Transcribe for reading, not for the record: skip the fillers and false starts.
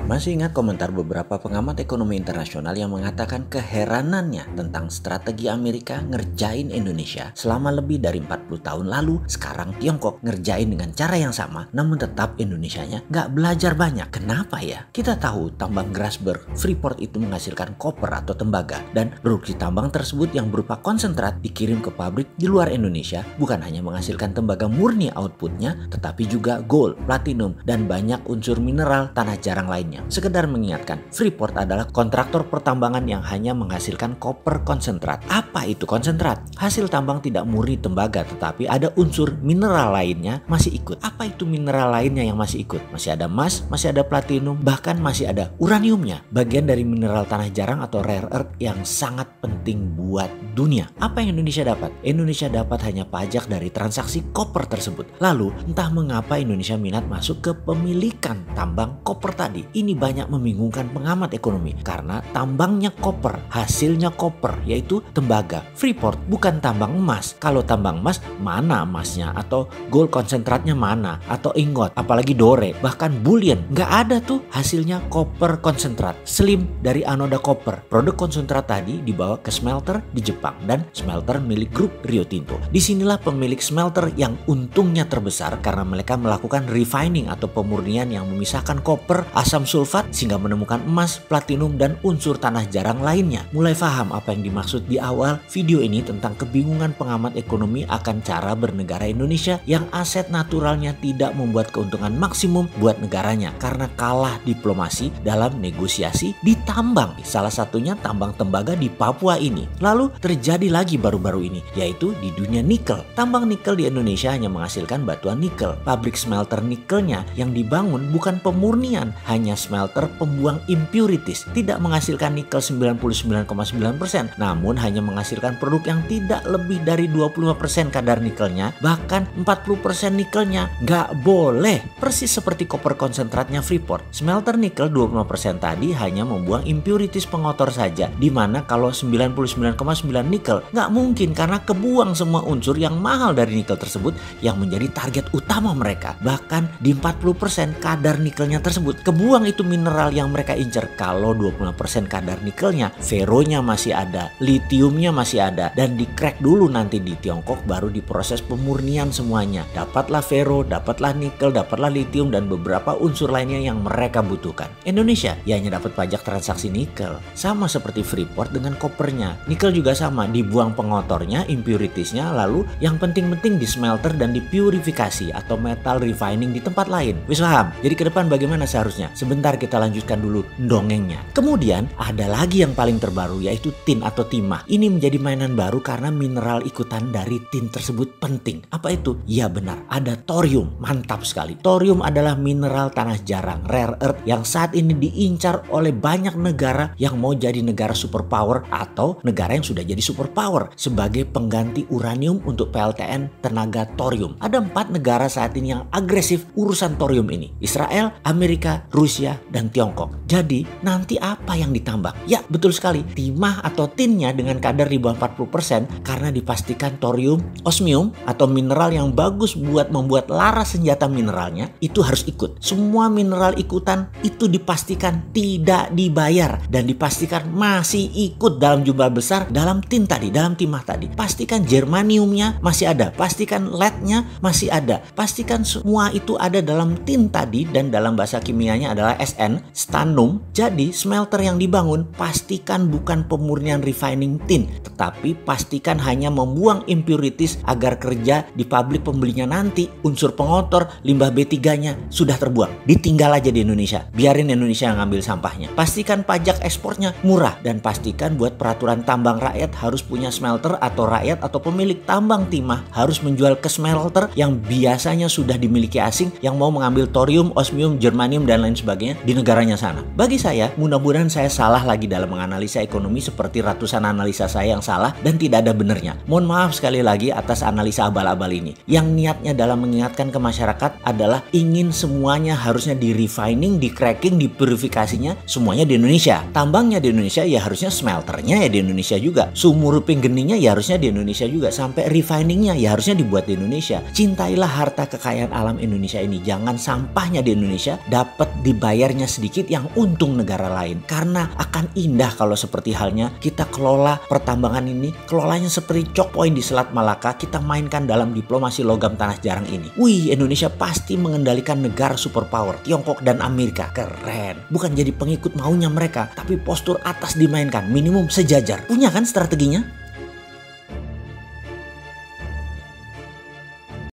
Masih ingat komentar beberapa pengamat ekonomi internasional yang mengatakan keheranannya tentang strategi Amerika ngerjain Indonesia selama lebih dari 40 tahun lalu. Sekarang Tiongkok ngerjain dengan cara yang sama, namun tetap Indonesianya nggak belajar banyak. Kenapa ya? Kita tahu tambang Grasberg, Freeport itu menghasilkan koper atau tembaga, dan produksi tambang tersebut yang berupa konsentrat dikirim ke pabrik di luar Indonesia bukan hanya menghasilkan tembaga murni outputnya, tetapi juga gold, platinum, dan banyak unsur mineral tanah jarang lainnya. Sekedar mengingatkan, Freeport adalah kontraktor pertambangan yang hanya menghasilkan koper konsentrat. Apa itu konsentrat? Hasil tambang tidak murni tembaga, tetapi ada unsur mineral lainnya masih ikut. Apa itu mineral lainnya yang masih ikut? Masih ada emas, masih ada platinum, bahkan masih ada uraniumnya. Bagian dari mineral tanah jarang atau rare earth yang sangat penting buat dunia. Apa yang Indonesia dapat? Indonesia dapat hanya pajak dari transaksi koper tersebut. Lalu, entah mengapa Indonesia minat masuk ke pemilikan tambang koper tadi. Ini banyak membingungkan pengamat ekonomi karena tambangnya koper, hasilnya koper, yaitu tembaga. Freeport bukan tambang emas. Kalau tambang emas, mana emasnya? Atau gold konsentratnya mana? Atau ingot, apalagi dore, bahkan bullion. Nggak ada tuh hasilnya koper konsentrat. Slim dari anoda koper. Produk konsentrat tadi dibawa ke smelter di Jepang dan smelter milik grup Rio Tinto. Disinilah pemilik smelter yang untungnya terbesar karena mereka melakukan refining atau pemurnian yang memisahkan koper, asam sulfat sehingga menemukan emas, platinum, dan unsur tanah jarang lainnya. Mulai paham apa yang dimaksud di awal video ini tentang kebingungan pengamat ekonomi akan cara bernegara Indonesia yang aset naturalnya tidak membuat keuntungan maksimum buat negaranya karena kalah diplomasi dalam negosiasi di tambang. Salah satunya tambang tembaga di Papua ini. Lalu terjadi lagi baru-baru ini, yaitu di dunia nikel. Tambang nikel di Indonesia hanya menghasilkan batuan nikel. Pabrik smelter nikelnya yang dibangun bukan pemurnian, hanya smelter pembuang impurities. Tidak menghasilkan nikel 99,9%, namun hanya menghasilkan produk yang tidak lebih dari 25% kadar nikelnya, bahkan 40% nikelnya. Nggak boleh. Persis seperti koper konsentratnya Freeport. Smelter nikel 25% tadi hanya membuang impurities pengotor saja, dimana kalau 99,9 nikel nggak mungkin karena kebuang semua unsur yang mahal dari nikel tersebut yang menjadi target utama mereka. Bahkan di 40% kadar nikelnya tersebut kebuang itu mineral yang mereka incer. Kalau 25% kadar nikelnya, feronya masih ada, litiumnya masih ada, dan di crack dulu nanti di Tiongkok baru diproses pemurnian semuanya. Dapatlah fero, dapatlah nikel, dapatlah litium, dan beberapa unsur lainnya yang mereka butuhkan. Indonesia ya hanya dapat pajak transaksi nikel. Sama seperti Freeport dengan kopernya. Nikel juga sama, dibuang pengotornya, impuritiesnya, lalu yang penting-penting di smelter dan dipurifikasi atau metal refining di tempat lain. Wis paham? Jadi ke depan bagaimana seharusnya? Sebentar kita lanjutkan dulu dongengnya. Kemudian ada lagi yang paling terbaru, yaitu tin atau timah. Ini menjadi mainan baru karena mineral ikutan dari tin tersebut penting. Apa itu? Ya benar, ada thorium. Mantap sekali. Thorium adalah mineral tanah jarang, rare earth, yang saat ini diincar oleh banyak negara yang mau jadi negara superpower atau negara yang sudah jadi superpower sebagai pengganti uranium untuk PLTN tenaga thorium. Ada 4 negara saat ini yang agresif urusan thorium ini. Israel, Amerika, Rusia, dan Tiongkok. Jadi nanti apa yang ditambah? Ya betul sekali, timah atau tinnya dengan kadar di bawah 40% karena dipastikan thorium, osmium atau mineral yang bagus buat membuat laras senjata mineralnya itu harus ikut. Semua mineral ikutan itu dipastikan tidak dibayar dan dipastikan masih ikut dalam jumlah besar dalam tin tadi, dalam timah tadi. Pastikan germaniumnya masih ada, pastikan leadnya masih ada, pastikan semua itu ada dalam tin tadi, dan dalam bahasa kimianya adalah SN, stannum. Jadi smelter yang dibangun pastikan bukan pemurnian refining tin, tetapi pastikan hanya membuang impurities agar kerja di pabrik pembelinya nanti unsur pengotor, limbah B3-nya sudah terbuang. Ditinggal aja di Indonesia, biarin Indonesia yang ngambil sampahnya. Pastikan pajak ekspornya murah, dan pastikan buat peraturan tambang rakyat harus punya smelter atau rakyat atau pemilik tambang timah harus menjual ke smelter yang biasanya sudah dimiliki asing yang mau mengambil thorium, osmium, germanium, dan lain sebagainya di negaranya sana. Bagi saya, mudah-mudahan saya salah lagi dalam menganalisa ekonomi seperti ratusan analisa saya yang salah dan tidak ada benernya. Mohon maaf sekali lagi atas analisa abal-abal ini. Yang niatnya dalam mengingatkan ke masyarakat adalah ingin semuanya harusnya di refining, di cracking, di purifikasinya semuanya di Indonesia. Tambangnya di Indonesia ya harusnya smelternya ya di Indonesia juga. Sumur uping geningnya ya harusnya di Indonesia juga. Sampai refiningnya ya harusnya dibuat di Indonesia. Cintailah harta kekayaan alam Indonesia ini. Jangan sampahnya di Indonesia dapat dibayar bayarnya sedikit yang untung negara lain. Karena akan indah kalau seperti halnya kita kelola pertambangan ini, kelolanya seperti Choke Point di Selat Malaka, kita mainkan dalam diplomasi logam tanah jarang ini. Wih, Indonesia pasti mengendalikan negara superpower, Tiongkok dan Amerika. Keren. Bukan jadi pengikut maunya mereka, tapi postur atas dimainkan, minimum sejajar. Punya kan strateginya?